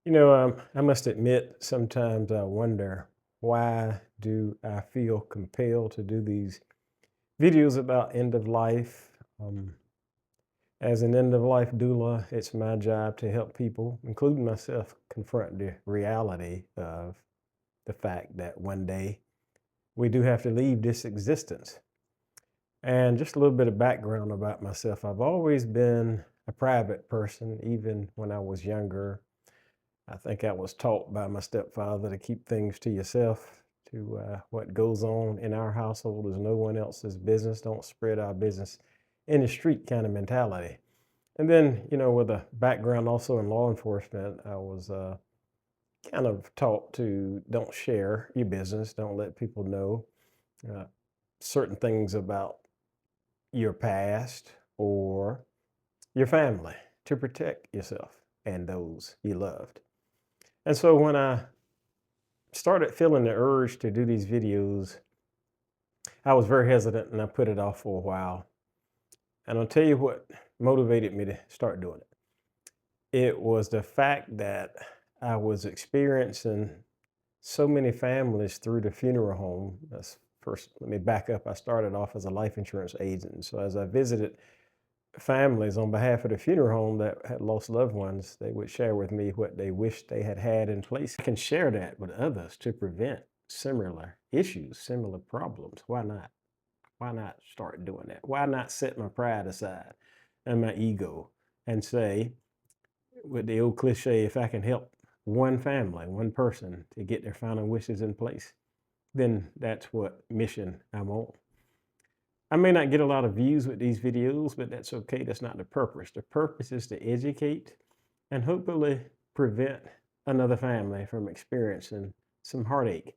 I must admit, sometimes I wonder, why do I feel compelled to do these videos about end of life? As an end of life doula, it's my job to help people, including myself, confront the reality of the fact that one day we do have to leave this existence. And just a little bit of background about myself. I've always been a private person, even when I was younger. I think I was taught by my stepfather to keep things to yourself. What goes on in our household is no one else's business. Don't spread our business in the street kind of mentality. And then, with a background also in law enforcement, I was kind of taught to don't share your business, don't let people know uh, certain things about your past or your family to protect yourself and those you loved. And so when I started feeling the urge to do these videos, I was very hesitant and I put it off for a while. And I'll tell you what motivated me to start doing it. It was the fact that I was experiencing so many families through the funeral home. That's first, let me back up. I started off as a life insurance agent. So as I visited families on behalf of the funeral home that had lost loved ones, they would share with me what they wished they had had in place. I can share that with others to prevent similar issues, similar problems. Why not? Why not start doing that? Why not set my pride aside and my ego and say, with the old cliche, if I can help one family, one person to get their final wishes in place, then that's what mission I'm on. I may not get a lot of views with these videos, but that's okay. That's not the purpose. The purpose is to educate and hopefully prevent another family from experiencing some heartache.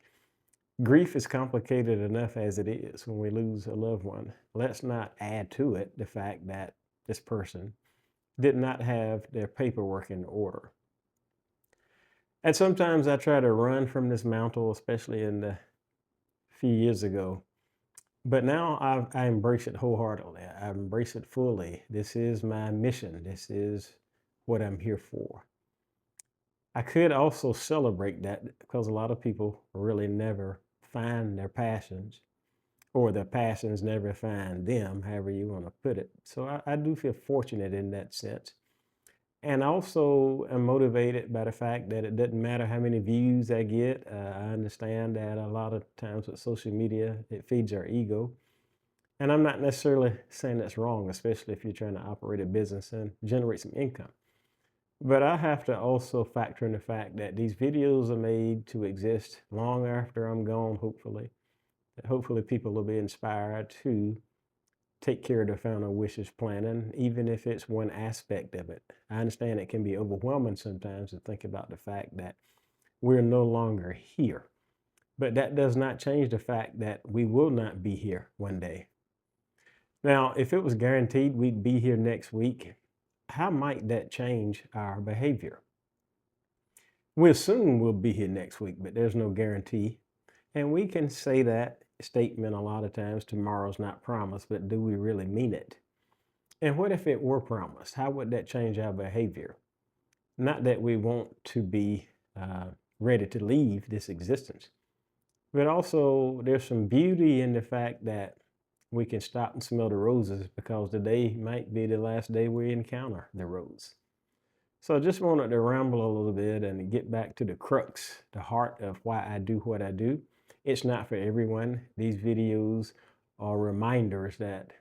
Grief is complicated enough as it is when we lose a loved one. Let's not add to it the fact that this person did not have their paperwork in order. And sometimes I try to run from this mantle, especially in the few years ago. But now I embrace it wholeheartedly. I embrace it fully. This is my mission. This is what I'm here for. I could also celebrate that because a lot of people really never find their passions, or their passions never find them, however you want to put it. So I do feel fortunate in that sense. And also am motivated by the fact that it doesn't matter how many views I get. I understand that a lot of times with social media, it feeds our ego. And I'm not necessarily saying that's wrong, especially if you're trying to operate a business and generate some income. But I have to also factor in the fact that these videos are made to exist long after I'm gone, hopefully. That hopefully people will be inspired to take care of their final wishes planning, even if it's one aspect of it. I understand it can be overwhelming sometimes to think about the fact that we're no longer here. But that does not change the fact that we will not be here one day. Now, if it was guaranteed we'd be here next week, how might that change our behavior? We assume we'll be here next week, but there's no guarantee. And we can say that statement a lot of times, tomorrow's not promised, but do we really mean it? And what if it were promised? How would that change our behavior? Not that we want to be ready to leave this existence, but also there's some beauty in the fact that we can stop and smell the roses because today might be the last day we encounter the rose. So I just wanted to ramble a little bit and get back to the crux, the heart of why I do what I do. It's not for everyone. These videos are reminders that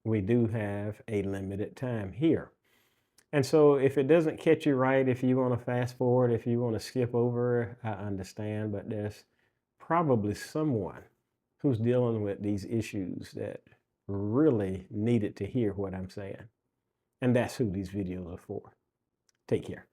we do have a limited time here. And so if it doesn't catch you right, if you want to fast forward, if you want to skip over, I understand, but there's probably someone who's dealing with these issues that really needed to hear what I'm saying. And that's who these videos are for. Take care.